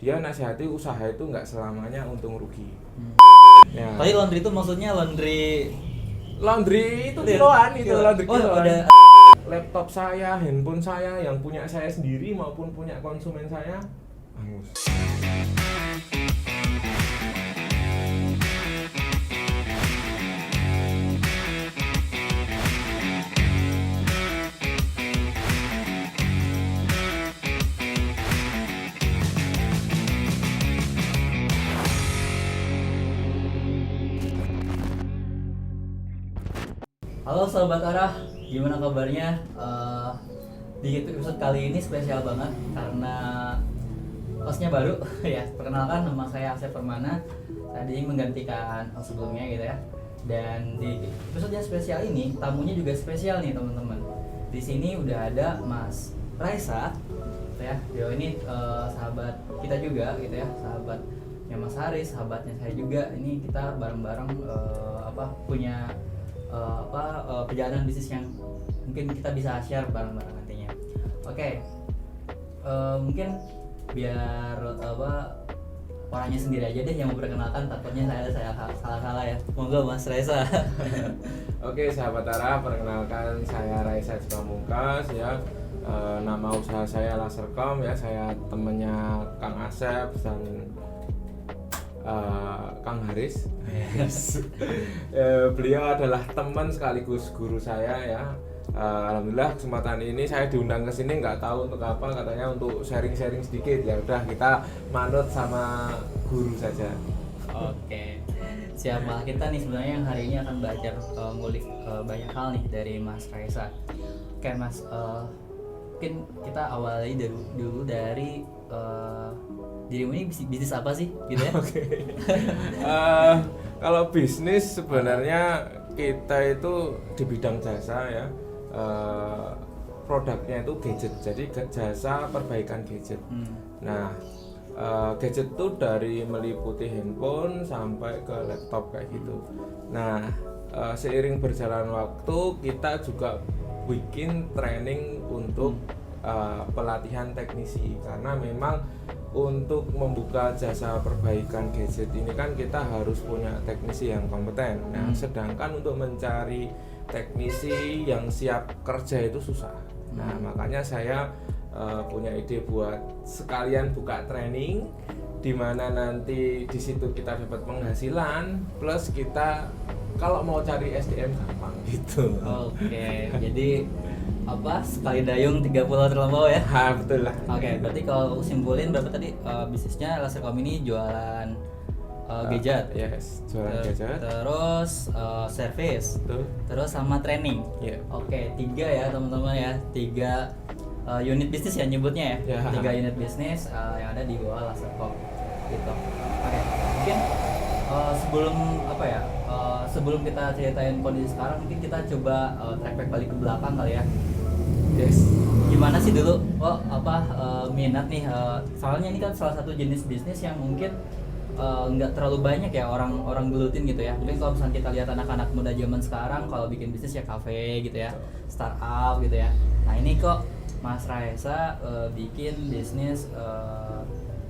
dia nasihati usaha itu nggak selamanya untung rugi. Ya. Tadi laundry itu maksudnya laundry Laundry itu kiloan itu, laundry oh, kiloan. ada. Laptop saya, handphone saya, yang punya saya sendiri maupun punya konsumen saya, hangus. Halo Sobat Arah, gimana kabarnya? Di episode kali ini spesial banget karena hostnya baru ya. Perkenalkan, nama saya Asep Permana. Saya menggantikan host sebelumnya gitu ya. Dan di episode yang spesial ini, tamunya juga spesial nih teman-teman. Di sini udah ada Mas Raisa, gitu ya. Dia ini sahabat kita juga gitu ya, sahabatnya Mas Haris, sahabatnya saya juga. Ini kita bareng-bareng punya perjalanan bisnis yang mungkin kita bisa share bareng-bareng nantinya. Oke. Mungkin biar orangnya sendiri aja deh yang memperkenalkan, takutnya saya salah ya. Monggo Mas Raisa. Oke, sahabat Ara, perkenalkan saya Raisa Pamungkas ya. Nama usaha saya Lasercom ya. Saya temennya Kang Asep dan Kang Haris. Beliau adalah teman sekaligus guru saya ya. Alhamdulillah kesempatan ini saya diundang ke sini, nggak tahu untuk apa, katanya untuk sharing-sharing sedikit. Ya udah, kita manut sama guru saja. Oke. Siapa kita nih sebenarnya yang hari ini akan belajar ngulik banyak hal nih dari Mas Raisa. Oke Mas, mungkin kita awali dulu dari dirimu ini bisnis apa sih gitu ya? Oke. Kalau bisnis sebenarnya kita itu di bidang jasa ya. Produknya itu gadget, jadi jasa perbaikan gadget. Nah, gadget itu dari meliputi handphone sampai ke laptop kayak gitu. Nah, seiring berjalan waktu kita juga bikin training untuk pelatihan teknisi, karena memang untuk membuka jasa perbaikan gadget ini kan kita harus punya teknisi yang kompeten. Nah, sedangkan untuk mencari teknisi yang siap kerja itu susah. Nah, makanya saya punya ide buat sekalian buka training, di mana nanti di situ kita dapat penghasilan plus kita kalau mau cari SDM gampang gitu. Oke, jadi sekali dayung 3 pulau terlampau ya? Betul lah. Oke, berarti kalau aku simpulin berapa tadi bisnisnya Lasercom ini jualan gadget. Yes, jualan gadget. Terus service. Betul. Terus sama training. Yeah. Oke, 3 ya teman-teman ya. 3 unit bisnis ya nyebutnya ya. 3 unit bisnis yang ada di bawah Lasercom gitu. Oke, mungkin sebelum kita ceritain kondisi sekarang, mungkin kita coba track back balik ke belakang kali ya. Yes. Gimana sih dulu minat nih, soalnya ini kan salah satu jenis bisnis yang mungkin nggak terlalu banyak ya orang gelutin gitu ya. Mungkin kalau misalnya kita lihat anak-anak muda zaman sekarang kalau bikin bisnis ya kafe gitu ya, startup gitu ya. Nah ini kok Mas Raisa bikin bisnis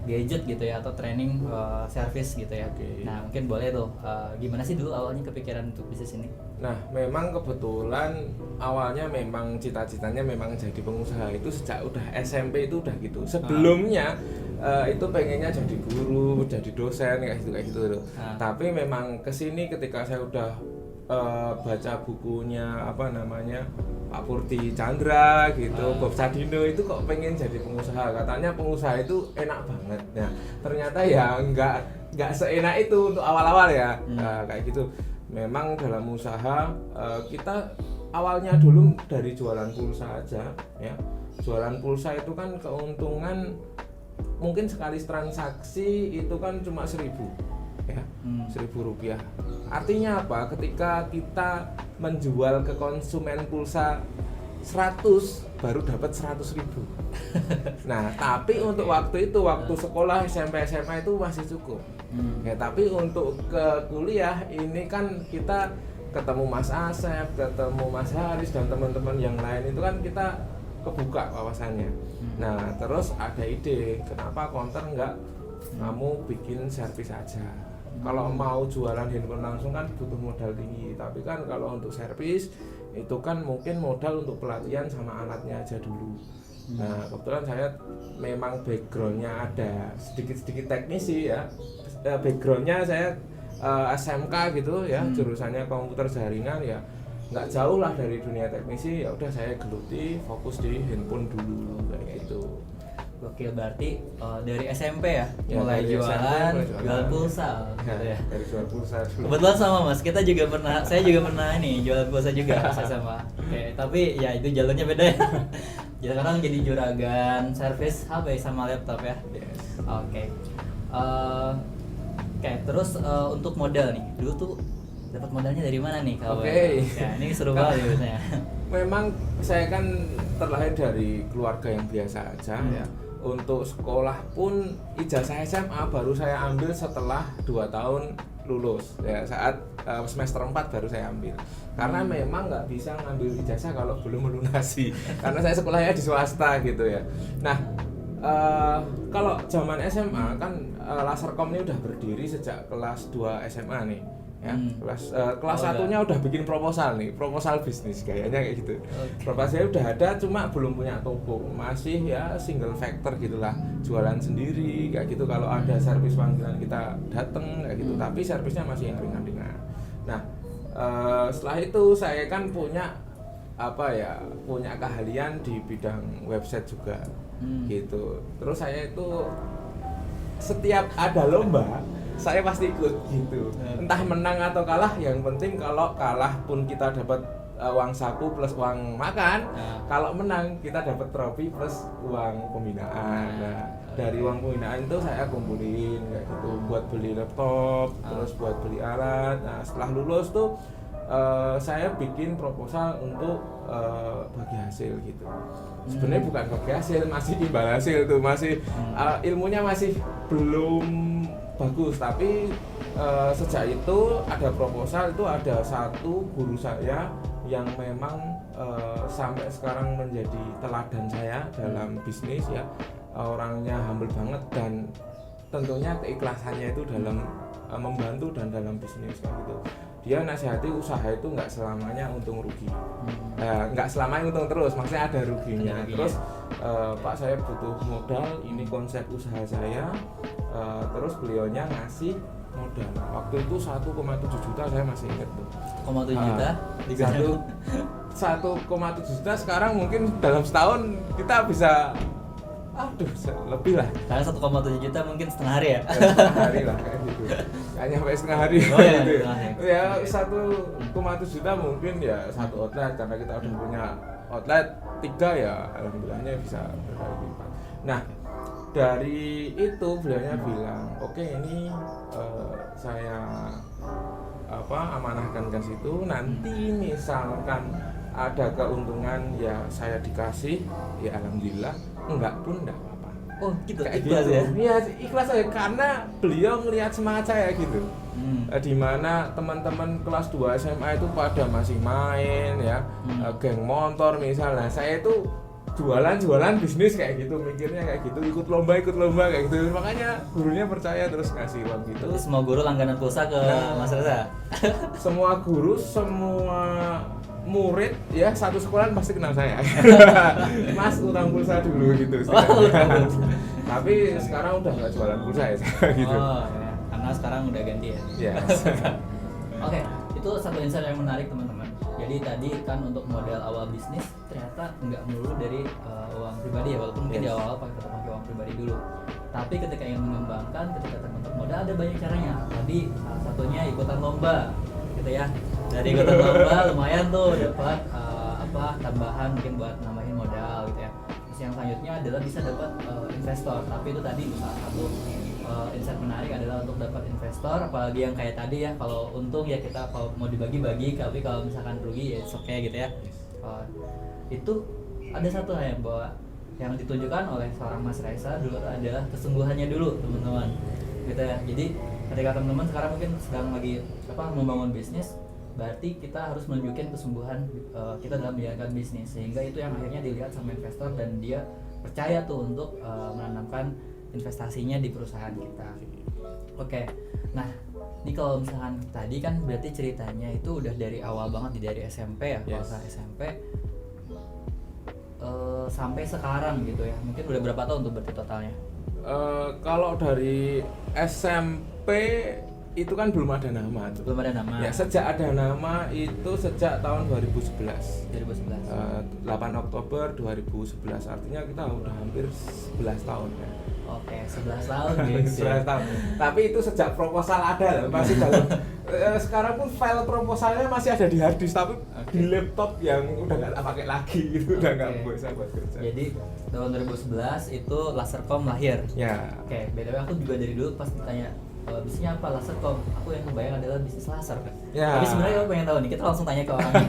gadget gitu ya, atau training service gitu ya. Okay. Nah mungkin boleh tuh gimana sih dulu awalnya kepikiran untuk bisnis ini? Nah, memang kebetulan awalnya memang cita-citanya memang jadi pengusaha itu sejak udah SMP itu udah gitu. Sebelumnya itu pengennya jadi guru, jadi dosen kayak gitu. Tapi memang kesini ketika saya udah baca bukunya Pak Purti Chandra gitu, Bob Sadino itu kok pengen jadi pengusaha. Katanya pengusaha itu enak banget. Nah, ternyata ya nggak seenak itu untuk awal-awal ya. Kayak gitu. Memang dalam usaha kita awalnya dulu dari jualan pulsa aja ya. Jualan pulsa itu kan keuntungan mungkin sekali transaksi itu kan cuma 1.000 ya, 1.000 rupiah. Artinya apa? Ketika kita menjual ke konsumen pulsa 100 baru dapat 100.000. Nah, tapi untuk waktu sekolah SMP SMA itu masih cukup. Ya, tapi untuk ke kuliah ini kan kita ketemu Mas Asep, ketemu Mas Haris dan teman-teman yang lain itu kan kita kebuka wawasannya. Nah, terus ada ide kenapa Counter nggak kamu bikin servis aja. Kalau mau jualan handphone langsung kan butuh modal tinggi, tapi kan kalau untuk servis itu kan mungkin modal untuk pelatihan sama alatnya aja dulu. Nah kebetulan saya memang backgroundnya ada sedikit-sedikit teknis sih ya. Backgroundnya saya SMK gitu ya, jurusannya komputer jaringan ya, nggak jauh lah dari dunia teknisi. Ya udah saya geluti fokus di handphone dulu kayak gitu. Gokil, berarti dari SMP ya, mulai dari jualan, SMP jual pulsa gitu ya. Dari jual pulsa dulu. Kebetulan sama Mas, saya juga pernah ini jualan pulsa juga pas SMA. Oke, tapi ya itu jalurnya beda ya. Jadi sekarang jadi juragan servis HP sama laptop ya. Yes. Oke. Oke, terus untuk modal nih, dulu tuh dapat modalnya dari mana nih kalau Oke. ya ini seru banget ya biasanya. Memang saya kan terlahir dari keluarga yang biasa aja ya. Untuk sekolah pun ijazah SMA baru saya ambil setelah 2 tahun lulus ya, saat semester 4 baru saya ambil. Karena memang nggak bisa ngambil ijazah kalau belum melunasi. Karena saya sekolahnya di swasta gitu ya. Nah, kalau zaman SMA kan Lasercom ini udah berdiri sejak kelas 2 SMA nih. Ya, kelas satunya udah bikin proposal nih, proposal bisnis kayaknya kayak gitu. Proposalnya udah ada, cuma belum punya toko, masih ya single factor gitulah, jualan sendiri kayak gitu. Kalau ada servis panggilan kita dateng kayak gitu, tapi servisnya masih yang ringan-ringan. Nah setelah itu saya kan punya punya keahlian di bidang website juga gitu. Terus saya itu setiap ada lomba saya pasti ikut gitu, entah menang atau kalah, yang penting kalau kalah pun kita dapat uang saku plus uang makan, kalau menang kita dapat trofi plus uang pembinaan. Nah dari uang pembinaan itu saya kumpulin kayak gitu buat beli laptop, terus buat beli alat. Nah setelah lulus tuh saya bikin proposal untuk bagi hasil gitu. Sebenarnya bukan bagi hasil, masih imbal hasil tuh, masih ilmunya masih belum bagus, tapi sejak itu ada proposal, itu ada satu guru saya yang memang sampai sekarang menjadi teladan saya dalam bisnis ya. Orangnya humble banget dan tentunya keikhlasannya itu dalam membantu dan dalam bisnis kayak gitu. Dia nasihati usaha itu nggak selamanya untung rugi, nggak selamanya untung terus, maksudnya ada ruginya. Terus Pak saya butuh modal, ini konsep usaha saya, terus beliaunya ngasih modal. Waktu itu 1,7 juta saya masih ingat tuh. 1,7 juta? 1,7 juta sekarang mungkin dalam setahun kita bisa lebih lah. Karena 1,7 juta mungkin setengah hari ya? Setengah hari lah kayak gitu. Nggak nyampe setengah hari gitu ya. 1,7 juta mungkin ya satu outlet, karena kita udah punya outlet 3 ya alhamdulillahnya bisa berkali lipat. Nah dari itu beliaunya bilang oke, ini saya amanahkan ke situ, nanti misalkan ada keuntungan ya saya dikasih, ya alhamdulillah, enggak pun enggak apa-apa. Oh gitu, ikhlas gitu ya? Iya ikhlas aja, karena beliau ngelihat semangat saya gitu. Dimana teman-teman kelas 2 SMA itu pada masih main ya, geng motor misalnya, saya itu jualan bisnis kayak gitu, mikirnya kayak gitu, ikut lomba kayak gitu. Makanya gurunya percaya terus ngasih uang gitu. Jadi semua guru langganan pulsa ke Mas Reza? Semua guru, semua murid ya satu sekolah pasti kenal saya. Mas utang pulsa dulu gitu. Tapi sekarang udah nggak jualan pulsa ya gitu. Oh ya, karena sekarang udah ganti ya. Yes. Oke, itu satu insight yang menarik teman-teman. Jadi tadi kan untuk modal awal bisnis ternyata nggak melulu dari uang pribadi ya, walaupun mungkin di awal tetap pakai uang pribadi dulu. Tapi ketika ingin mengembangkan, ketika terbentuk modal ada banyak caranya. Tadi salah satunya ikutan lomba, gitu ya. Dari ikutan lomba lumayan tuh dapat tambahan mungkin buat nambahin modal gitu ya. Terus yang selanjutnya adalah bisa dapat investor. Tapi itu tadi salah satu insight menarik adalah untuk dapat investor, apalagi yang kayak tadi ya, kalau untung ya kita kalau mau dibagi-bagi, tapi kalau misalkan rugi ya it's okay gitu ya. Itu ada satu hal yang ditunjukkan oleh seorang Mas Reza dulu adalah kesungguhannya dulu teman-teman gitu ya. Jadi ketika teman-teman sekarang mungkin sedang lagi membangun bisnis, berarti kita harus menunjukkan kesungguhan kita dalam menjalankan bisnis, sehingga itu yang akhirnya dilihat sama investor dan dia percaya tuh untuk menanamkan investasinya di perusahaan kita. Oke. Nah, ini kalau misalkan tadi kan berarti ceritanya itu udah dari awal banget dari SMP ya, Yes. masa SMP sampai sekarang gitu ya. Mungkin udah berapa tahun tuh berarti totalnya? Kalau dari SMP itu kan belum ada nama tuh. Belum ada nama. Ya, sejak ada nama itu sejak tahun 2011. 2011. 8 Oktober 2011, artinya kita udah hampir 11 tahun ya. Oke, 11 tahun guys. 11 tahun. Tapi itu sejak proposal ada loh, masih dalam sekarang pun file proposalnya masih ada di hard disk, tapi di laptop yang udah nggak pakai lagi gitu, udah nggak bisa buat kerja. Jadi tahun 2011 itu Lasercom lahir. Ya. Oke, btw aku juga dari dulu pas ditanya bisnisnya apa Lasercom, aku yang kebayang adalah bisnis laser kan. Ya. Tapi sebenarnya aku pengen tahu nih, kita langsung tanya ke orangnya.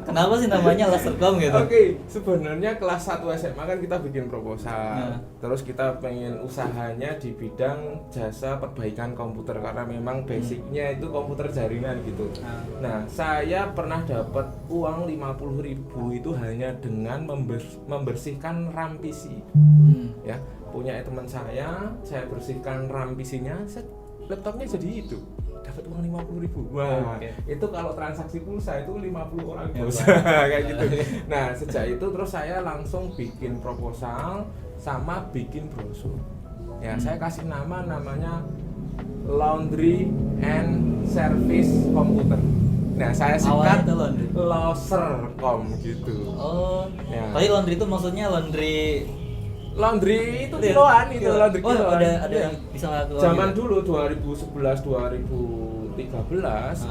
Kenapa sih namanya Lasercom gitu? Oke, sebenarnya kelas 1 SMA kan kita bikin proposal. Nah. Terus kita pengen usahanya di bidang jasa perbaikan komputer karena memang basicnya itu komputer jaringan gitu. Nah, saya pernah dapat uang 50.000 itu hanya dengan membersihkan RAM PC. Ya, punya teman saya bersihkan RAM PC-nya, laptopnya jadi itu. Dapat uang 50.000. Wah, itu kalau transaksi pulsa itu 50 orang bos. Kayak gitu. Nah, sejak itu terus saya langsung bikin proposal sama bikin brosur. Ya, saya kasih namanya Laundry and Service Computer. Nah, saya singkat Losercom gitu. Oh. Ya. Tapi laundry itu maksudnya laundry itu kiloan itu laundry oh, kiloan. ada Ya. bisa ngaku. Zaman dulu 2011 2013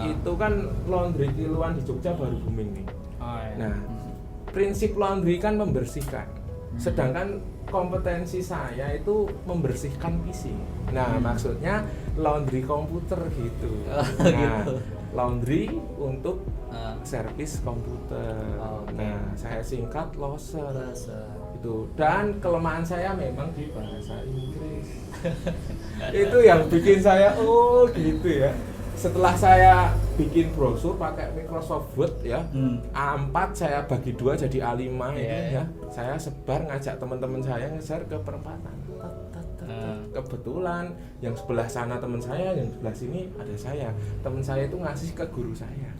itu kan laundry kiloan di Jogja baru booming nih. Oh, iya. Nah, prinsip laundry kan membersihkan. Sedangkan kompetensi saya itu membersihkan PC. Nah, maksudnya laundry komputer gitu. Nah, gitu. Laundry untuk servis komputer. Oh, okay. Nah, saya singkat loser. Laser. Itu. Dan kelemahan saya memang di bahasa Inggris. Itu yang bikin saya gitu ya. Setelah saya bikin brosur pakai Microsoft Word ya, A4 saya bagi 2 jadi A5 ini ya. Saya sebar ngajak teman-teman saya ngeser ke perempatan. Kebetulan yang sebelah sana teman saya, yang sebelah sini ada saya. Teman saya itu ngasih ke guru saya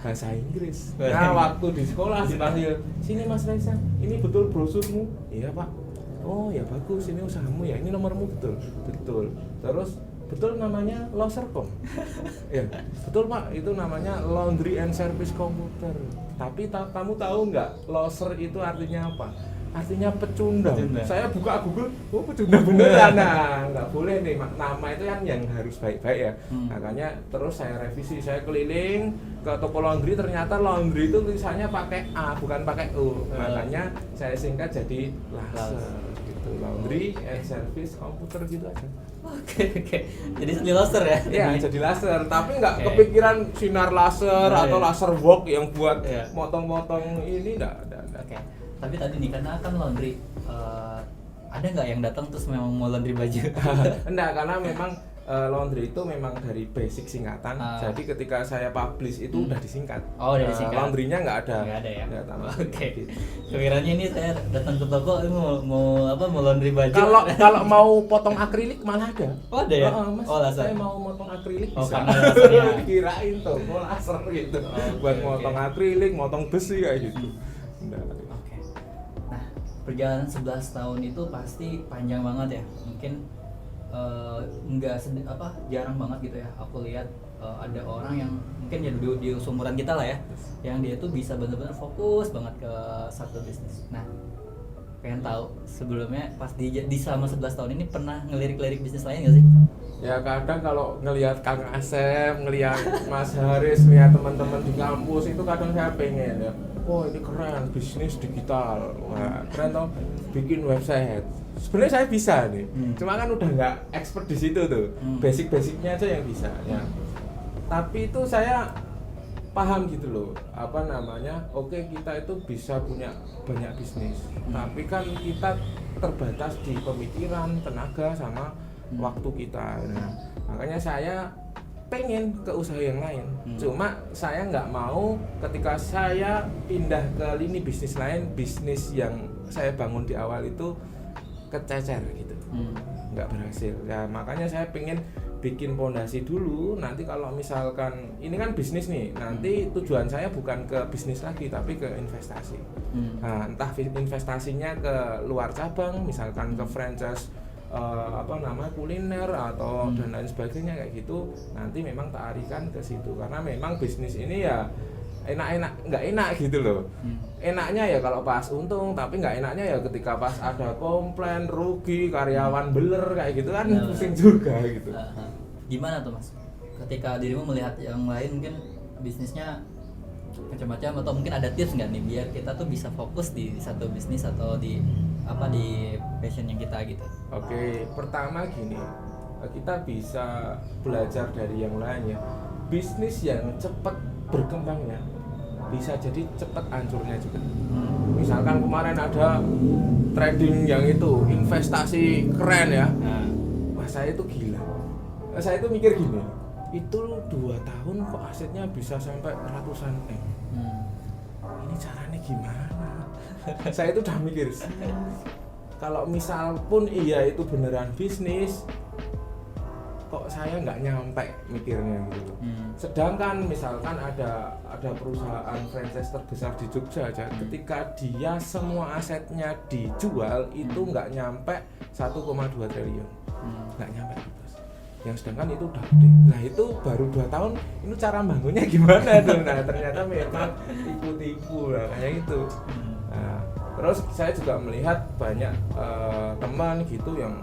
bahasa Inggris. Nah, waktu di sekolah dipanggil, "Sini Mas Reza, ini betul brosurmu?" "Iya, Pak." "Oh, ya bagus, ini usahamu ya. Ini nomormu betul." "Betul." Terus betul namanya Losercom. Ya, betul Pak, itu namanya Laundry and Service Computer. Tapi kamu tahu nggak, loser itu artinya apa? Artinya pecundang. Saya buka Google, pecundang beneran. Nah, nggak boleh nih, nama itu yang harus baik-baik ya. Makanya terus saya revisi, saya keliling ke toko laundry, ternyata laundry itu tulisannya pakai A, bukan pakai U. Makanya saya singkat jadi laser. Gitu, Laundry and Service Computer gitu aja. Oke. Jadi laser ya? Iya, jadi laser, tapi nggak kepikiran sinar laser atau laser walk yang buat motong-motong ini nggak ada. Oke. Tapi tadi nih karena kan laundry, ada nggak yang datang terus memang mau laundry baju? Enggak, karena memang laundry itu memang dari basic singkatan. Jadi ketika saya publish itu udah disingkat. Oh, udah disingkat. Laundry-nya nggak ada. Nggak ada ya. Oke. Kira-kiranya ini saya datang ke toko ini mau laundry baju. Kalau mau potong akrilik malah ada. Oh, ada ya? Mas, laser. saya mau motong akrilik Oh, bisa. karena lasernya. Kirain toko laser gitu. Buat motong akrilik, motong besi kayak gitu. Oke. Nah, perjalanan 11 tahun itu pasti panjang banget ya. Mungkin jarang banget gitu ya. Aku lihat ada orang yang mungkin ya di seumuran kita lah ya, yang dia tuh bisa benar-benar fokus banget ke satu bisnis. Nah, pengen tahu sebelumnya pas di selama 11 tahun ini pernah ngelirik-lirik bisnis lain nggak sih? Ya kadang kalau ngelihat Kang Asep, ngelihat Mas Haris, ngelihat teman-teman di kampus itu kadang saya pengen ya, oh ini keren, bisnis digital, wah keren toh, bikin website. Sebenarnya saya bisa nih, cuma kan udah nggak expert di situ tuh, basic-basicnya aja yang bisa ya. Tapi itu saya paham gitu loh, oke kita itu bisa punya banyak bisnis, tapi kan kita terbatas di pemikiran, tenaga, sama waktu kita. Nah, makanya saya pengen ke usaha yang lain. Cuma saya nggak mau ketika saya pindah ke lini bisnis lain, bisnis yang saya bangun di awal itu kececer gitu. nggak berhasil. Ya makanya saya pengen bikin pondasi dulu. Nanti kalau misalkan ini kan bisnis nih, nanti tujuan saya bukan ke bisnis lagi tapi ke investasi. Nah, entah investasinya ke luar cabang, misalkan ke franchise kuliner atau dan lain sebagainya kayak gitu. Nanti memang tak arahkan ke situ karena memang bisnis ini ya enak-enak nggak enak gitu loh. Enaknya ya kalau pas untung, tapi nggak enaknya ya ketika pas ada komplain, rugi, karyawan beler kayak gitu kan pusing juga gitu. Gimana tuh Mas? Ketika dirimu melihat yang lain mungkin bisnisnya macam-macam atau mungkin ada tips nggak nih biar kita tuh bisa fokus di satu bisnis atau di passion yang kita gitu? Oke, pertama gini, kita bisa belajar dari yang lain ya. Bisnis yang cepat berkembangnya bisa jadi cepat hancurnya juga. Misalkan kemarin ada trading yang itu investasi keren ya. Wah, saya itu gila. Saya itu mikir gini, itu 2 tahun kok asetnya bisa sampai ratusan M. Ini caranya gimana? Saya itu udah mikir, kalau misal pun iya itu beneran bisnis, kok saya nggak nyampe mikirnya gitu. Sedangkan misalkan ada perusahaan franchise terbesar di Jogja aja, ketika dia semua asetnya dijual itu nggak nyampe 1,2 triliun, nggak nyampe gitu. Yang sedangkan itu udah gede. Nah itu baru 2 tahun, itu cara bangunnya gimana tuh? Nah ternyata memang tipu-tipu lah kayak gitu. Nah, terus saya juga melihat banyak teman gitu yang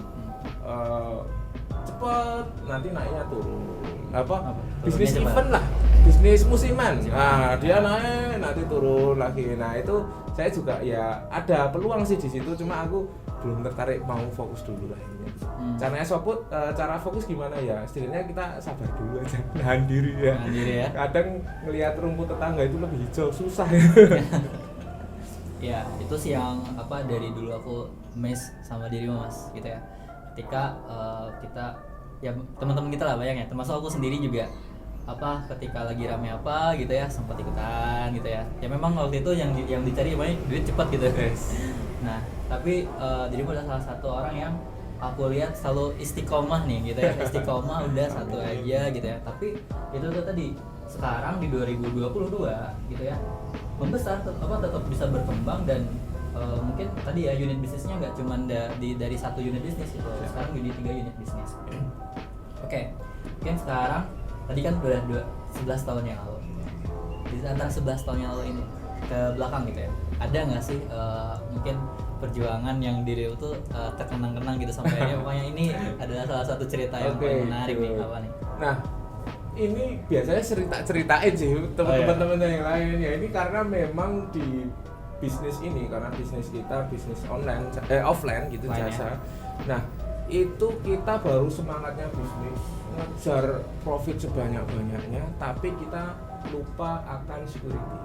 cepet nanti naiknya turun. Bisnis event lah, bisnis musiman. Nah dia naik nanti turun lagi. Nah itu saya juga ya ada peluang sih di situ, cuma aku belum tertarik, mau fokus dulu lah ini. Cara fokus gimana ya? Setidaknya kita sabar dulu aja, nahan diri ya. Kadang ngelihat rumput tetangga itu lebih hijau, susah ya. Ya itu sih yang dari dulu aku mes sama dirimu Mas gitu ya. Ketika kita ya teman-teman kita lah banyak ya, termasuk aku sendiri juga ketika lagi rame gitu ya sempat ikutan gitu ya. Ya memang waktu itu yang dicari banyak duit cepat gitu. Nah tapi dirimu adalah salah satu orang yang aku lihat selalu istiqomah nih gitu ya. Istiqomah udah satu aja gitu ya. Tapi itu tuh tadi sekarang di 2022 gitu ya membesar tetap bisa berkembang dan mungkin tadi ya unit bisnisnya nggak cuma dari satu unit bisnis gitu. Sekarang jadi 3 unit bisnis. Oke. Mungkin sekarang tadi kan udah 11 tahun yang lalu. Di antara 11 tahun yang lalu ini ke belakang gitu ya. Ada nggak sih mungkin perjuangan yang diri itu terkenang-kenang gitu sampai ini pokoknya ini adalah salah satu cerita yang paling menarik nih apa nih? Nah ini biasanya ceritain sih teman-teman yang lain ya. Ini karena memang di bisnis ini, karena bisnis kita bisnis offline gitu jasa. Nah itu kita baru semangatnya bisnis, ngejar profit sebanyak-banyaknya, tapi kita lupa akan security.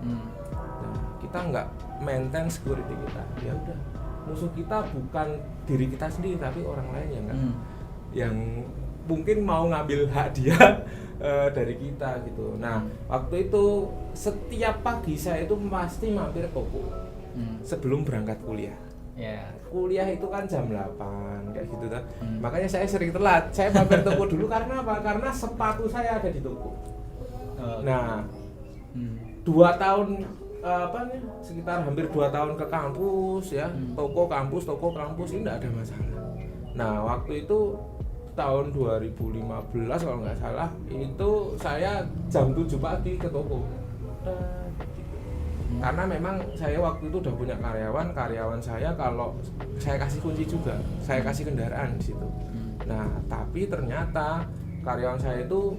Nah, kita nggak maintain security kita. Ya udah, musuh kita bukan diri kita sendiri tapi orang lain yang mungkin mau ngambil hak dia dari kita gitu. Nah waktu itu setiap pagi saya itu pasti mampir toko sebelum berangkat kuliah. Kuliah itu kan jam 8 kayak gitu kan. Makanya saya sering telat. Saya mampir toko dulu karena apa? Karena sepatu saya ada di toko. Nah 2 tahun sekitar hampir 2 tahun ke kampus ya, toko kampus ini tidak ada masalah. Nah waktu itu tahun 2015 kalau nggak salah itu saya jam 7 pagi ke toko. Karena memang saya waktu itu udah punya karyawan saya kalau saya kasih kunci juga, saya kasih kendaraan di situ. Nah tapi ternyata karyawan saya itu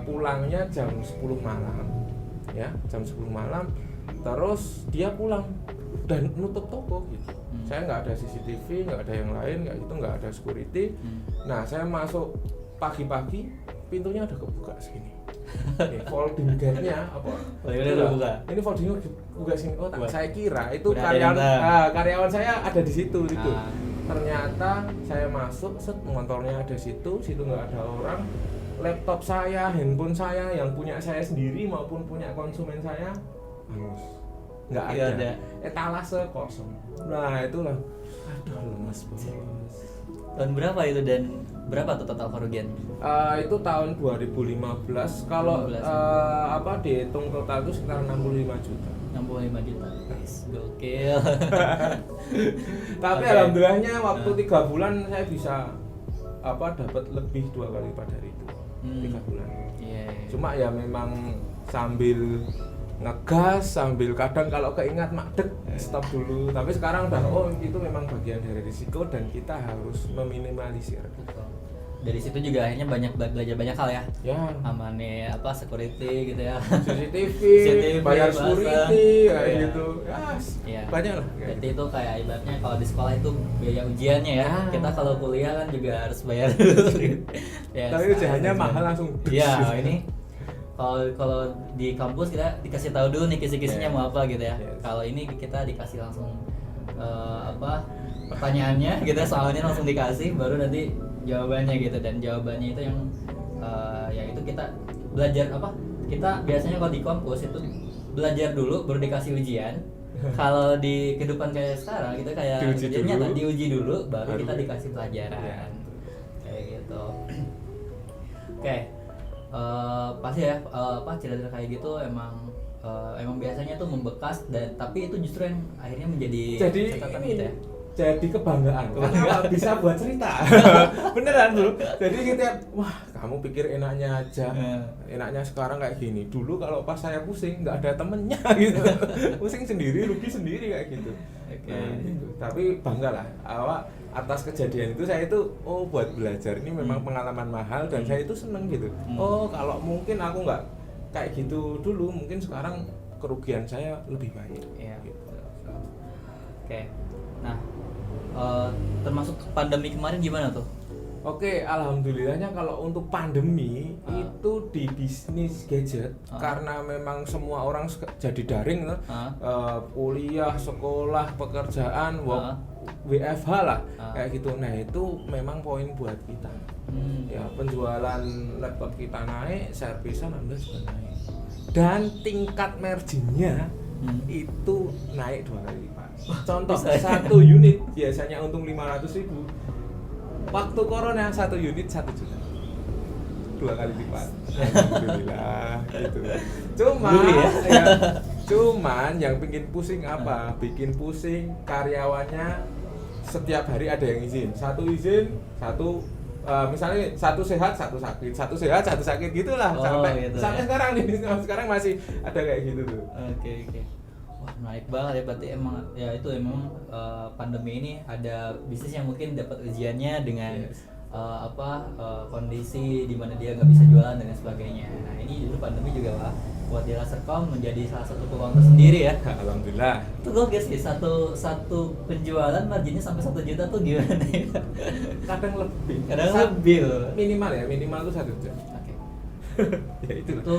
pulangnya jam 10 malam ya, jam 10 malam terus dia pulang dan nutup toko gitu. Saya nggak ada CCTV, nggak ada yang lain, nggak gitu, nggak ada security. Nah saya masuk pagi-pagi, pintunya udah kebuka segini. Folding gate-nya ini foldingnya buka sini. Saya kira itu karyawan saya ada di situ gitu. Ternyata saya masuk, motornya ada situ nggak ada orang. Laptop saya, handphone saya yang punya saya sendiri maupun punya konsumen saya hangus, nggak ada. Etalase kosong. Nah itulah, aduh lemes bos. Tahun berapa itu dan berapa tuh total kerugian? Itu tahun 2015. Kalau 2015. Dihitung total itu sekitar 65 juta. 65 juta. Guys, gokil. Tapi Oke. alhamdulillahnya waktu 3 bulan saya bisa dapat lebih 2 kali lipat dari itu. 3 bulan. Iya. Cuma ya memang sambil ngegas, sambil kadang kalau keingat makdek stop dulu. Tapi sekarang udah itu memang bagian dari risiko dan kita harus meminimalisir. Betul. Dari situ juga akhirnya banyak belajar banyak hal ya. Ya, Amannya security gitu ya. CCTV, CCTV, bayar bahasa. security kayak Iya. gitu. Ya, Iya. banyak lah. Berarti itu kayak ibaratnya kalau di sekolah itu biaya ujiannya ya. Ah. Kita kalau kuliah kan juga harus bayar dulu. Ya, Tapi ujiannya mahal langsung. Iya, ini kalau di kampus kita dikasih tahu dulu nih kisi-kisinya Yeah. mau apa gitu ya. Yes. Kalau ini kita dikasih langsung pertanyaannya gitu, soalnya langsung dikasih, baru nanti jawabannya gitu, dan jawabannya itu yang ya itu kita belajar kita biasanya kalau di kampus itu belajar dulu baru dikasih ujian. Kalau di kehidupan kayak sekarang kita kayak Diuji kerjanya dulu. tak diuji dulu baru Baru. kita dikasih pelajaran. Iya. Kayak gitu. Oke. Pasti ya cerita-cerita kayak gitu emang biasanya tuh membekas, dan tapi itu justru yang akhirnya menjadi Jadi catatan ini kita ya. jadi kebanggaan Kebanggaan. karena bisa buat cerita. Beneran bro. Jadi kita kamu pikir enaknya aja, enaknya sekarang kayak gini. Dulu kalau pas saya pusing nggak ada temennya gitu, pusing sendiri, rugi sendiri kayak gitu. Oke. Nah, gitu. Tapi bangga lah atas kejadian itu. Saya itu buat belajar ini memang pengalaman mahal dan saya itu seneng gitu. Kalau mungkin aku nggak kayak gitu dulu, mungkin sekarang kerugian saya lebih baik. Iya. Gitu. Oke. Nah, termasuk pandemi kemarin gimana tuh? Oke, alhamdulillahnya kalau untuk pandemi itu di bisnis gadget karena memang semua orang jadi daring tuh, kuliah, sekolah, pekerjaan, WFH lah kayak gitu. Nah itu memang poin buat kita. Ya penjualan laptop kita naik, servisan Anda juga naik, dan tingkat marginnya itu naik 2 kali lipat. Contoh, satu unit biasanya untung 500.000. Waktu corona 1 unit 1 juta, 2 kali lipat. Alhamdulillah gitu. Cuman yang bikin pusing apa? Bikin pusing karyawannya setiap hari ada yang izin. Satu izin, misalnya satu sehat, satu sakit, satu sehat, satu sakit gitulah. Sampai Gitu sampai ya. sekarang nih, sekarang masih ada kayak gitu tuh. Oke. Wah, menarik banget ya, berarti emang pandemi ini ada bisnis yang mungkin dapat ujiannya dengan Yes. kondisi di mana dia nggak bisa jualan dan sebagainya. Nah, ini justru pandemi juga lah buat di Lasercom menjadi salah satu peluang tersendiri ya. Alhamdulillah. Itu gue guys sih, satu penjualan marginnya sampai 1 juta tuh gimana ya? Kadang lebih. Lebih loh. Minimal tuh 1 jam. Oke. Ya itu. Itu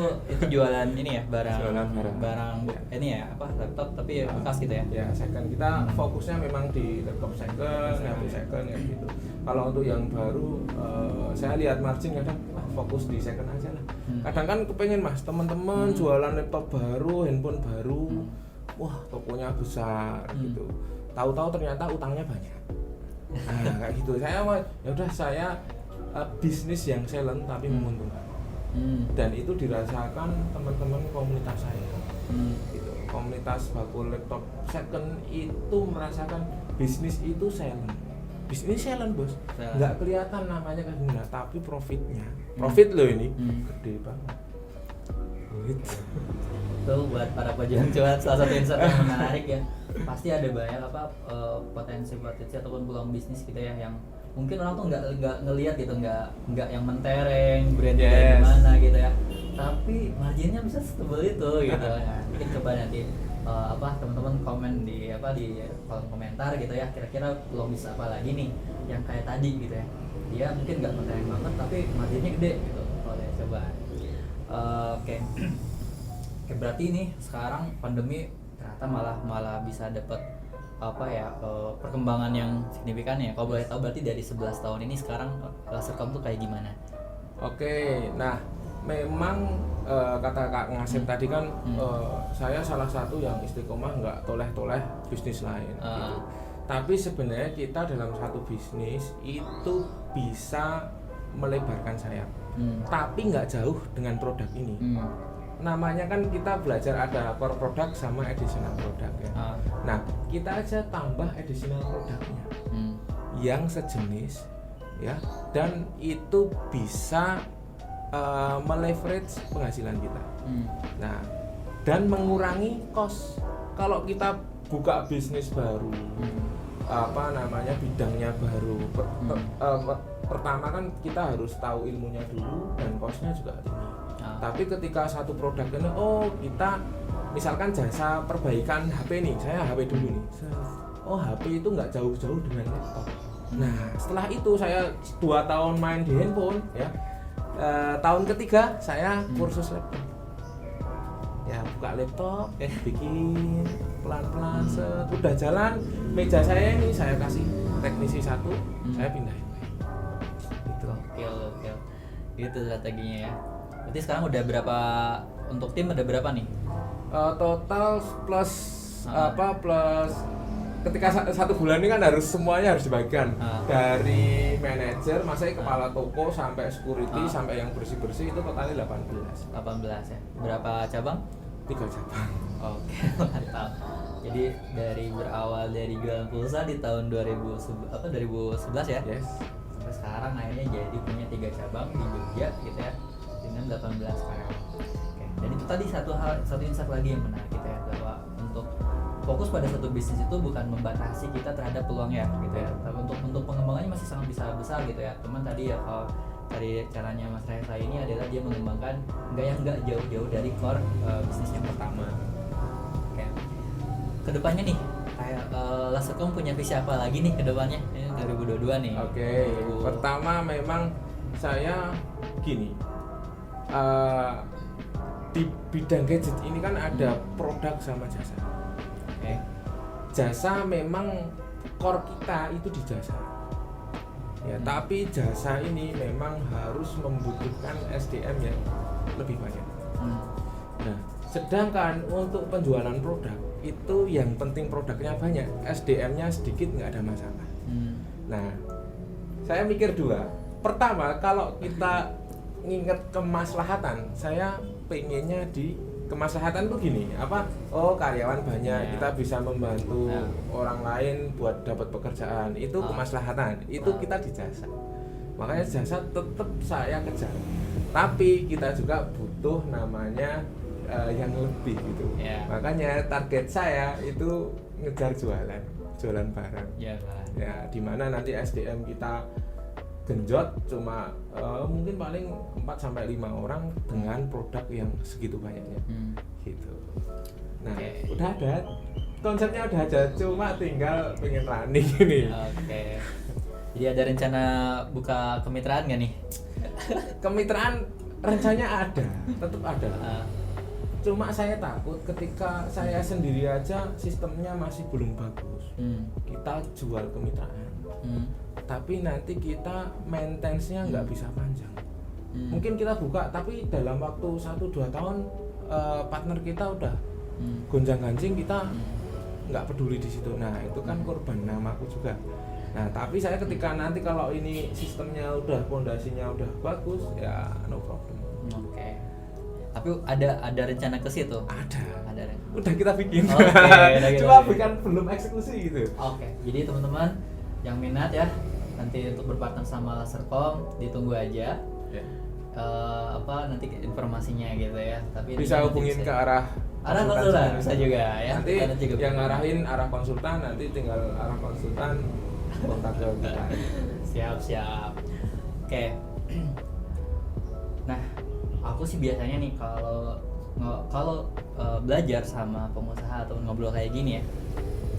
jualan ini ya, Jualan barang. ini ya laptop tapi ya bekas gitu ya. Ya, second kita fokusnya memang di laptop second, laptop second ya gitu. Kalau untuk yang baru, saya lihat margin kadang fokus di second aja lah. Kadang kan kepengen mas teman-teman jualan laptop baru, handphone baru, wah tokonya besar gitu. Tahu-tahu ternyata utangnya banyak. Nah kayak gitu. Saya bisnis yang silent tapi menguntungkan. Dan itu dirasakan teman-teman komunitas saya. Gitu. Komunitas bakul laptop second itu merasakan bisnis itu silent. Bisnis silent bos, nggak kelihatan namanya kayak gimana, tapi profit loh ini gede banget. Itu buat para pejuang cuan salah satu insight yang menarik ya. Pasti ada banyak potensi ataupun peluang bisnis kita ya, yang mungkin orang tuh nggak ngelihat gitu, nggak yang mentereng brandnya kayak gimana gitu ya, tapi marginnya bisa setebal itu gitu. Nah, mungkin coba nanti teman-teman komen di kolom komentar gitu ya, kira-kira peluang bisnis apa lagi nih yang kayak tadi gitu ya, dia mungkin nggak mentereng banget tapi marginnya gede gitu. Boleh coba. Oke. Berarti ini sekarang pandemi ternyata malah bisa dapat perkembangan yang signifikan ya. Kalau boleh tahu berarti dari 11 tahun ini sekarang Lasercom tuh kayak gimana? Oke, nah memang kata Kak Ngasip tadi kan saya salah satu yang istiqomah nggak toleh-toleh bisnis lain gitu. Tapi sebenarnya kita dalam satu bisnis itu bisa melebarkan sayap. Tapi nggak jauh dengan produk ini. Namanya kan kita belajar ada core product sama additional product ya. Nah, kita aja tambah additional produknya yang sejenis ya, dan itu bisa meleverage penghasilan kita. Nah, dan mengurangi cost. Kalau kita buka bisnis baru, bidangnya baru, pertama kan kita harus tahu ilmunya dulu dan costnya juga tinggi. Tapi ketika satu produk ini, kita misalkan jasa perbaikan HP nih, saya HP dulu nih. HP itu nggak jauh-jauh dengan laptop. Nah, setelah itu saya 2 tahun main di handphone ya. Tahun ketiga saya kursus laptop. Ya, buka laptop, bikin pelan-pelan, udah jalan, meja saya ini saya kasih teknisi satu, saya pindahin. Gitu. Oke. Gitu strateginya ya. Berarti sekarang udah berapa, untuk tim ada berapa nih? Total plus plus ketika 1 bulan ini kan semuanya harus dibagikan. Dari manajer, maksudnya kepala toko sampai security sampai yang bersih-bersih itu totalnya 18 ya. Berapa cabang? 3 cabang. Oke, mantap. Jadi berawal dari jualan pulsa di tahun 2011 ya? Yes. Sampai sekarang akhirnya jadi punya 3 cabang di Jogja gitu ya, dengan 18 karyawan. Oke. Dan itu tadi satu insight lagi yang menarik gitu ya, bahwa untuk fokus pada satu bisnis itu bukan membatasi kita terhadap peluangnya gitu ya. Tapi untuk pengembangannya masih sangat bisa besar gitu ya. Teman tadi ya, kalau dari caranya Mas Reza ini adalah dia mengembangkan nggak jauh-jauh dari core bisnis yang pertama. Oke. Kedepannya nih, kayak Lasercom punya visi apa lagi nih kedepannya? Ini 2022 nih. Oke. Pertama memang saya gini. Di bidang gadget ini kan ada produk sama jasa. Oke. Jasa memang core kita itu di jasa. Ya, tapi jasa ini memang harus membutuhkan SDM yang lebih banyak. Nah, sedangkan untuk penjualan produk itu yang penting produknya banyak, SDM-nya sedikit nggak ada masalah. Nah, saya mikir 2. Pertama, kalau kita nginget kemaslahatan, saya pengennya di kemaslahatan tuh gini, karyawan banyak, kita bisa membantu orang lain buat dapat pekerjaan, itu kemaslahatan, itu kita di jasa. Makanya jasa tetap saya kejar, tapi kita juga butuh namanya yang lebih gitu. Makanya target saya itu ngejar jualan barang. Ya, dimana nanti SDM kita genjot cuma mungkin paling 4-5 orang dengan produk yang segitu banyaknya. Gitu. Nah, udah ada konsepnya, udah ada, cuma tinggal pengen running ini. Oke. Jadi ada rencana buka kemitraan nggak nih? Kemitraan rencananya ada, tetap ada. Cuma saya takut ketika saya sendiri aja sistemnya masih belum bagus. Kita jual kemitraan. Tapi nanti kita maintenance-nya nggak bisa panjang. Mungkin kita buka, tapi dalam waktu 1-2 tahun partner kita udah gonjang-ganjing, kita nggak peduli di situ. Nah, itu kan korban namaku juga. Nah, tapi saya ketika nanti kalau ini sistemnya udah, pondasinya udah bagus, ya no problem. Oke. Tapi ada rencana ke situ? Ada. Ada. Udah kita bikin. Cuma bukan belum eksekusi gitu. Oke. Jadi teman-teman yang minat ya, nanti untuk berpartner sama Lasercom ditunggu aja. Nanti informasinya gitu ya. Tapi bisa hubungin ke arah konsultan bisa juga ya. Nanti juga yang ngarahin arah konsultan, nanti tinggal arah konsultan kontak ke kita. Siap. Oke. Nah, aku sih biasanya nih kalau belajar sama pengusaha atau ngobrol kayak gini ya,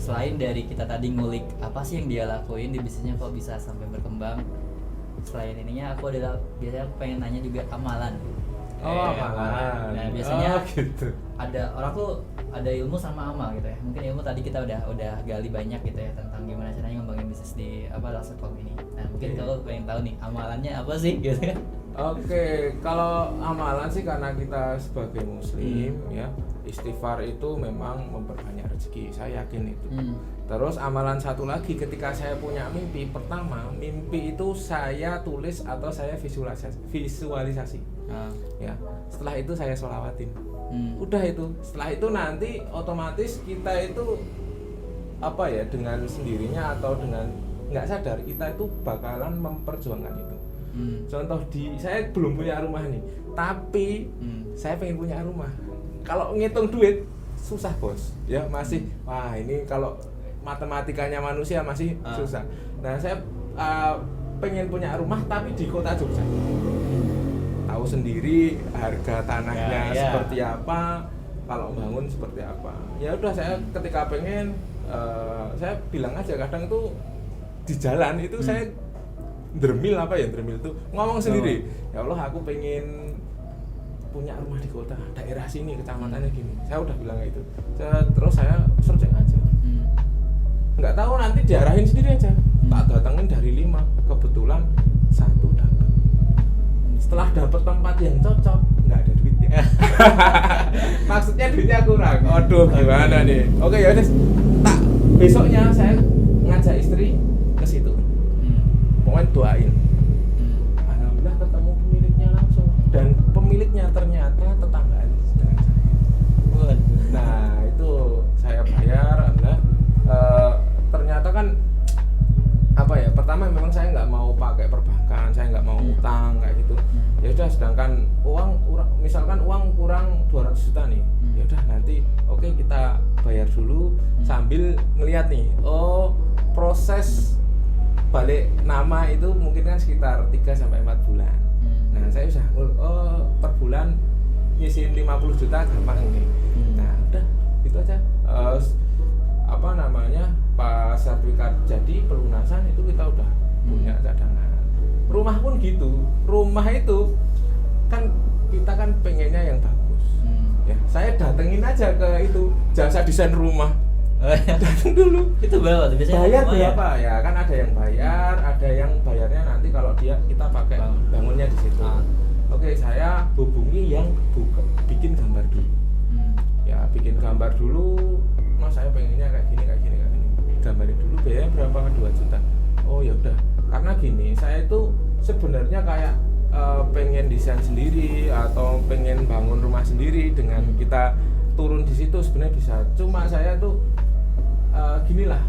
selain dari kita tadi ngulik apa sih yang dia lakuin di bisnisnya kok bisa sampai berkembang, selain ininya aku biasanya pengen nanya juga amalan. Amalan. Nah, biasanya gitu. Ada orang tuh ada ilmu sama amal gitu ya. Mungkin ilmu tadi kita udah gali banyak gitu ya tentang gimana caranya ngembangin bisnis di Lasercom ini. Nah, mungkin kalau pengen tahu nih amalannya apa sih gitu ya. Oke, kalau amalan sih karena kita sebagai muslim ya, istighfar itu memang memperbanyak rezeki, saya yakin itu. Terus amalan satu lagi ketika saya punya mimpi, pertama mimpi itu saya tulis atau saya visualisasi. Ya, setelah itu saya sholawatin. Udah itu, setelah itu nanti otomatis kita itu apa ya, dengan sendirinya atau dengan nggak sadar kita itu bakalan memperjuangkan itu. Contoh saya belum punya rumah nih, tapi saya pengen punya rumah. Kalau ngitung duit susah bos, ya masih wah ini kalau matematikanya manusia masih susah. Nah saya pengen punya rumah tapi di kota Jogja. Tahu sendiri harga tanahnya seperti apa, kalau bangun seperti apa. Ya udah saya ketika pengen saya bilang aja, kadang tuh di jalan itu saya dermil tuh ngomong sendiri, ya Allah aku pengen punya rumah di kota daerah sini, kecamatannya gini. Saya udah bilang kayak itu. Terus saya searching aja, nggak tahu nanti diarahin sendiri aja. Tak datangin dari 5, kebetulan 1 dapat. Setelah dapat tempat yang cocok, nggak ada duitnya. Maksudnya duitnya kurang. Aduh gimana nih? Oke ya udah, tak besoknya saya ngajak istri ke situ. Pokoknya doain. Alhamdulillah ketemu pemiliknya langsung, dan pemiliknya ternyata tetanggaan dengan saya. Nah itu saya bayar, alhamdulillah. Ternyata kan apa ya, pertama memang saya nggak mau pakai perbankan, saya nggak mau utang kayak gitu. Ya udah, sedangkan misalkan uang kurang 200 juta nih, ya udah nanti oke, kita bayar dulu sambil ngelihat nih, oh proses balik nama itu mungkin kan sekitar 3-4 bulan. Nah saya udah per bulan nyisihin 50 juta gampang nih. Nah udah itu aja. Pas sertifikat jadi pelunasan itu kita udah punya cadangan. Rumah pun gitu. Rumah itu kan kita kan pengennya yang bagus. Ya saya datengin aja ke itu jasa desain rumah. Datang dulu. Itu berapa tuh biasanya? Bayar berapa ya? Kan ada yang bayar, ada yang bayarnya nanti kalau kita pakai bangunnya di situ. Oke, saya hubungi yang bikin gambar dulu. Ya, bikin gambar dulu. Mas saya pengennya kayak gini. Gambarin dulu, biayanya berapa? 2 juta. Oh ya udah. Karena gini, saya itu sebenarnya kayak pengen desain sendiri atau pengen bangun rumah sendiri, dengan kita turun di situ sebenarnya bisa. Cuma saya tuh ginilah,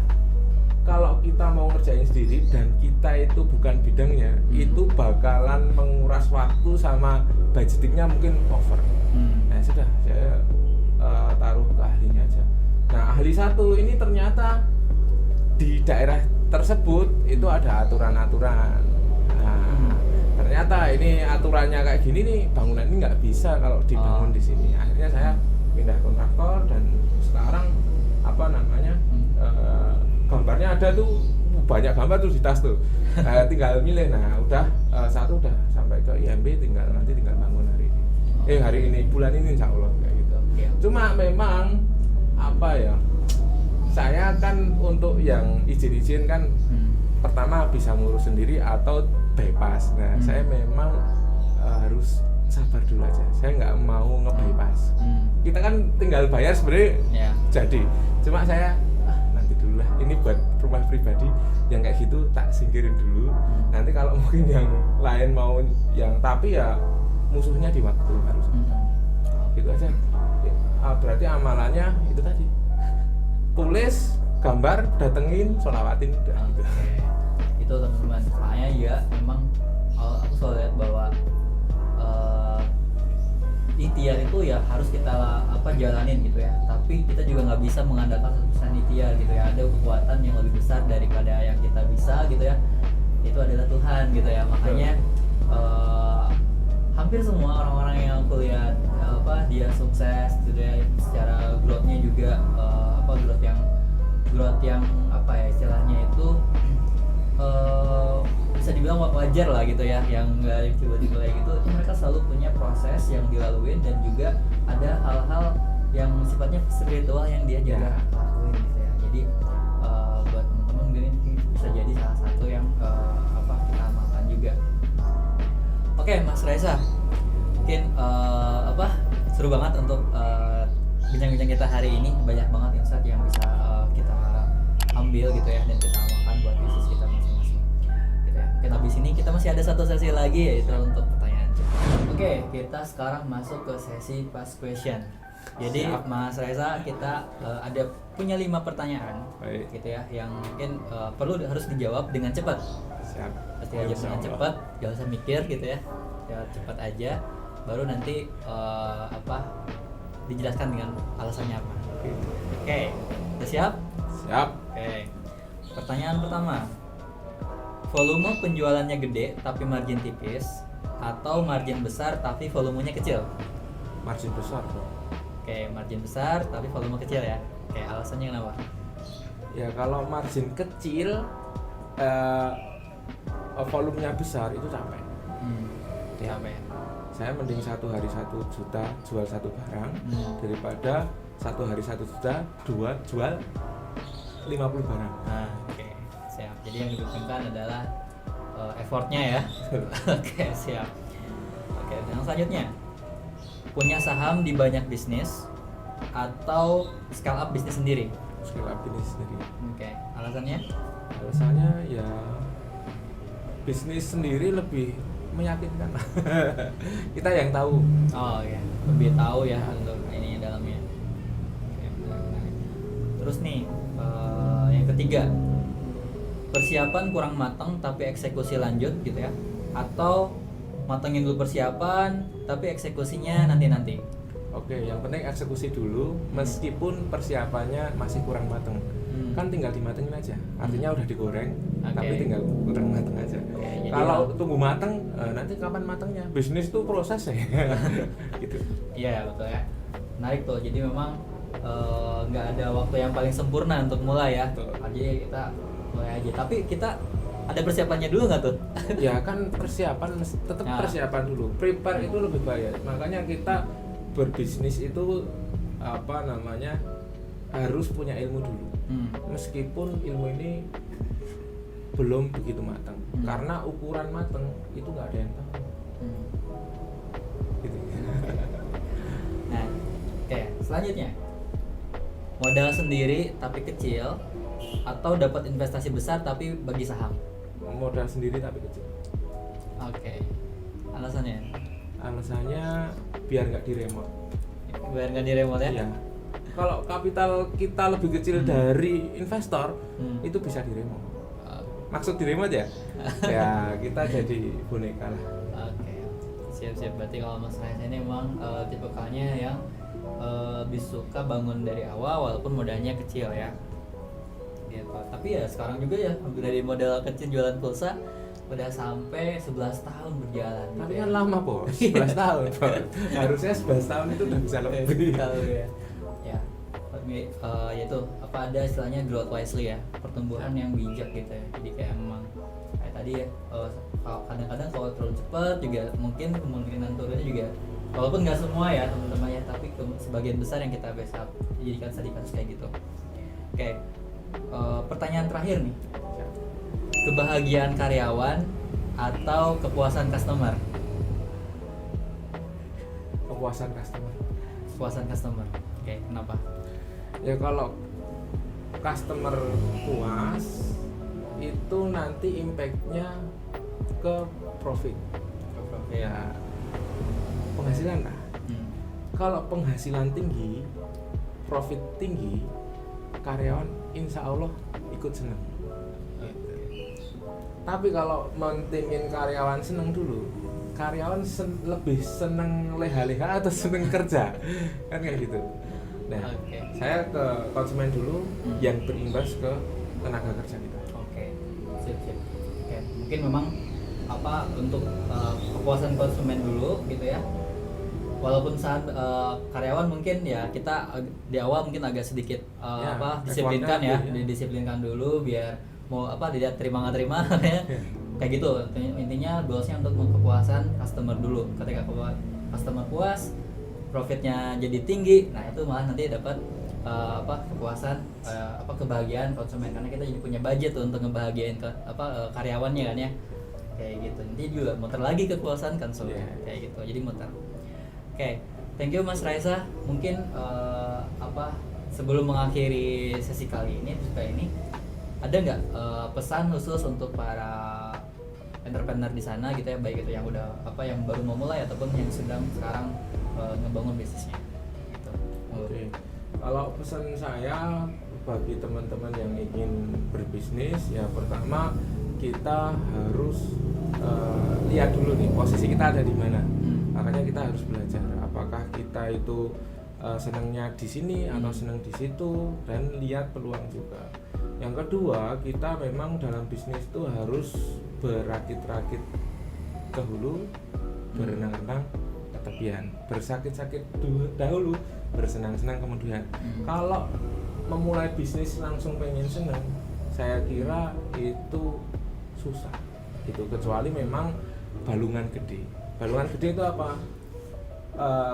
kalau kita mau ngerjain sendiri dan kita itu bukan bidangnya, itu bakalan menguras waktu sama budgetingnya mungkin over. Nah sudah, saya taruh ke ahlinya aja. Nah ahli satu ini ternyata di daerah tersebut itu ada aturan-aturan. Nah ternyata ini aturannya kayak gini nih, bangunan ini nggak bisa kalau dibangun di sini. Akhirnya saya pindah kontraktor dan sekarang gambarnya ada tuh, banyak gambar tuh di tas tuh. Tinggal milih. Nah udah satu udah sampai ke IMB, tinggal bangun hari ini. Hari ini, bulan ini insya Allah kayak gitu. Cuma memang apa ya, saya kan untuk yang izin kan pertama bisa ngurus sendiri atau bypass. Nah saya memang harus sabar dulu aja, saya nggak mau nge-bypass. Kita kan tinggal bayar sebenarnya jadi, cuma saya nanti dulu lah, ini buat rumah pribadi yang kayak gitu tak singkirin dulu. Nanti kalau mungkin yang lain mau yang, tapi ya musuhnya di waktu harus gitu aja. Berarti amalannya itu tadi, tulis, gambar, datengin, sholawatin, udah gitu. Itu teman-teman, soalnya ya memang aku selalu lihat bahwa ikhtiar itu ya harus kita jalanin gitu ya, tapi kita juga nggak bisa mengandalkan 100% ikhtiar gitu ya. Ada kekuatan yang lebih besar daripada yang kita bisa gitu ya, itu adalah Tuhan gitu ya. Makanya hampir semua orang-orang yang aku lihat dia sukses gitu ya, secara growth-nya juga growth yang apa ya istilahnya itu bisa dibilang wajar lah gitu ya, yang nggak tiba-tiba kayak gitu. Mereka selalu punya proses yang dilaluin dan juga ada hal-hal yang sifatnya spiritual yang dia juga lakuin gitu ya. Jadi buat teman-teman mungkin ini bisa jadi salah satu yang kita amalkan juga. Oke, Mas Reza, mungkin seru banget untuk bincang-bincang kita hari ini. Banyak banget insight yang bisa kita ambil gitu ya, dan kita amalkan buat bisnis kita masing-masing gitu ya. Mungkin habis ini kita masih ada satu sesi lagi, yaitu untuk pertanyaan cepat. Oke, kita sekarang masuk ke sesi fast question. Jadi Mas Reza, kita ada punya 5 pertanyaan. Baik. Gitu ya, yang mungkin harus dijawab dengan cepat. Siap. Pasti aja dengan cepat, gak usah mikir gitu ya. Jawab cepat aja, baru nanti dijelaskan dengan alasannya apa. Oke, udah siap? Siap. Oke. Pertanyaan pertama. Volume penjualannya gede tapi margin tipis, atau margin besar tapi volumenya kecil? Margin besar bro. Oke, margin besar tapi volume kecil ya. Oke, alasannya kenapa? Ya kalau margin kecil, volumenya besar itu capek. Ya. Capek. Saya mending 1 hari 1 juta jual 1 barang daripada 1 hari 1 juta jual 50 barang. Nah, oke, siap. Jadi yang dibutuhkan adalah effortnya ya. Oke, siap. Oke, yang selanjutnya, punya saham di banyak bisnis atau scale up bisnis sendiri? Scale up bisnis sendiri. Oke, alasannya? Alasannya ya bisnis sendiri lebih meyakinkan. Kita yang tahu. Oh ya, lebih tahu ya untuk ini dalamnya. Oke, menarik. Terus nih, yang ketiga, persiapan kurang matang tapi eksekusi lanjut gitu ya, atau matangin dulu persiapan tapi eksekusinya nanti. Oke, yang penting eksekusi dulu meskipun persiapannya masih kurang matang. Kan tinggal dimatengin aja. Artinya udah digoreng, tapi tinggal kurang mateng aja. Kalau tunggu mateng, nanti kapan matengnya? Bisnis itu proses ya. Gitu. Iya, betul ya. Menarik tuh. Jadi memang nggak ada waktu yang paling sempurna untuk mulai ya. Jadi kita mulai aja. Tapi kita ada persiapannya dulu nggak tuh? Ya kan persiapan, tetap persiapan dulu. Prepare itu lebih baik. Makanya kita berbisnis itu harus punya ilmu dulu. Meskipun ilmu ini belum begitu matang, karena ukuran matang itu nggak ada yang tahu. Gitu. Nah, oke, selanjutnya, modal sendiri tapi kecil, atau dapat investasi besar tapi bagi saham? Modal sendiri tapi kecil. Oke, alasannya? Alasannya biar nggak diremot. Biar nggak diremot ya? Iya. Kalau kapital kita lebih kecil dari investor, itu bisa diremot. Maksud diremot ya? Ya kita jadi boneka lah. Oke, siap-siap. Berarti kalau Mas Reza ini memang tipikalnya yang lebih suka bangun dari awal walaupun modalnya kecil ya. Gitu. Tapi ya sekarang juga ya dari modal kecil jualan pulsa udah sampai 11 tahun berjalan. Tapi gitu kan ya. lama bos, 11 tahun. Harusnya 11 tahun itu udah bisa lebih. Tahu ya. Yaitu ada istilahnya growth wisely ya, pertumbuhan yang bijak gitu ya. Jadi kayak memang kayak tadi ya, kadang-kadang kalau terlalu cepat juga mungkin kemungkinan turunnya juga, walaupun nggak semua ya teman-teman ya, tapi sebagian besar yang kita bisa jadikan studi kasus kayak gitu. Oke, pertanyaan terakhir nih, kebahagiaan karyawan atau kepuasan customer? Kepuasan customer. Kepuasan customer. Oke, kenapa? Ya kalau customer puas itu nanti impactnya ke profit. Ya penghasilan lah. Kalau penghasilan tinggi, profit tinggi, karyawan insya Allah ikut senang. Tapi kalau mentingin karyawan senang dulu, karyawan lebih senang leha-leha atau senang kerja, kan kayak gitu. Nah, saya ke konsumen dulu yang berimbas ke tenaga kerja kita. Oke, sip. Oke, mungkin memang untuk kepuasan konsumen dulu gitu ya. Walaupun saat karyawan mungkin ya kita di awal mungkin agak sedikit disiplinkan ya, didisiplinkan dulu biar mau dilihat terima nggak terima ya. Kayak gitu. Intinya goalsnya untuk kepuasan customer dulu. Ketika customer puas, profitnya jadi tinggi, nah itu malah nanti dapat kepuasan kebahagiaan konsumen, karena kita jadi punya budget tuh untuk ngebahagiain karyawannya kan ya. kayak gitu. Nanti juga muter lagi kekuasaan kan soalnya Iya. kayak gitu. Jadi muter. Oke, thank you Mas Raisa. Mungkin sebelum mengakhiri sesi kali ini, episode kali ini, ada nggak pesan khusus untuk para entrepreneur di sana gitu ya, baik itu yang udah yang baru mau mulai ataupun yang sedang sekarang ngebangun bisnisnya gitu. Oke. Kalau pesan saya bagi teman-teman yang ingin berbisnis, ya pertama kita harus lihat dulu nih posisi kita ada di mana. Makanya kita harus belajar apakah kita itu senangnya di sini atau senang di situ, dan lihat peluang juga. Yang kedua, kita memang dalam bisnis itu harus berakit-rakit ke hulu, berenang-renang ke tepian, bersakit-sakit dahulu, bersenang-senang kemudian. Kalau memulai bisnis langsung pengen senang, saya kira itu susah. Itu kecuali memang balungan gede. Balungan gede itu apa?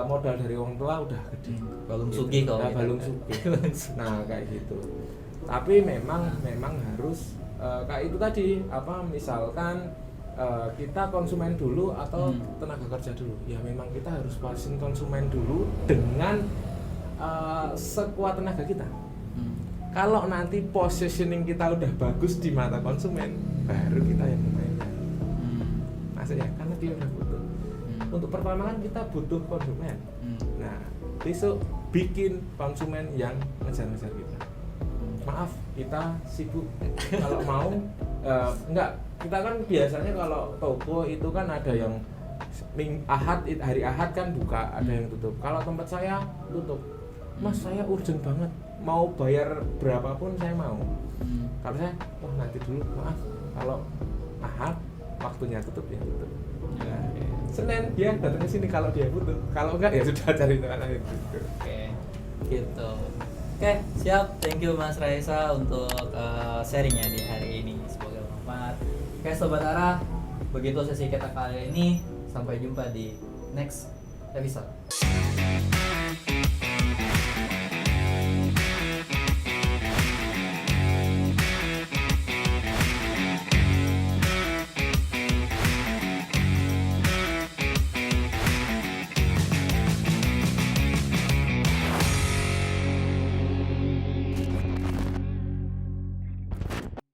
Modal dari orang tua udah gede. Balung Gitu. sugih kalau Nah, gitu. balung sugih. Nah, kayak gitu. Tapi memang harus kayak itu tadi, misalkan kita konsumen dulu atau tenaga kerja dulu. Ya memang kita harus pasin konsumen dulu dengan sekuat tenaga kita. Kalau nanti positioning kita udah bagus di mata konsumen, baru kita yang memainkan. Maksudnya karena dia udah butuh. Untuk pertama kan kita butuh konsumen. Nah, besok bikin konsumen yang ngejar-ngejar kita. Maaf, kita sibuk. Kalau mau enggak, kita kan biasanya kalau toko itu kan ada yang hari Ahad kan buka, ada yang tutup. Kalau tempat saya tutup. Mas, saya urgent banget, mau bayar berapapun saya mau. Kalau saya, nanti dulu, maaf, kalau Ahad waktunya tutup ya tutup. Nah, Senin dia datang ke sini kalau dia butuh, kalau enggak ya sudah cari tempat lain gitu. Oke, gitu. Oke, siap. Thank you Mas Raisa untuk sharingnya di hari ini. Semoga bermanfaat. Oke, Sobat Arah, begitu sesi kita kali ini. Sampai jumpa di next episode.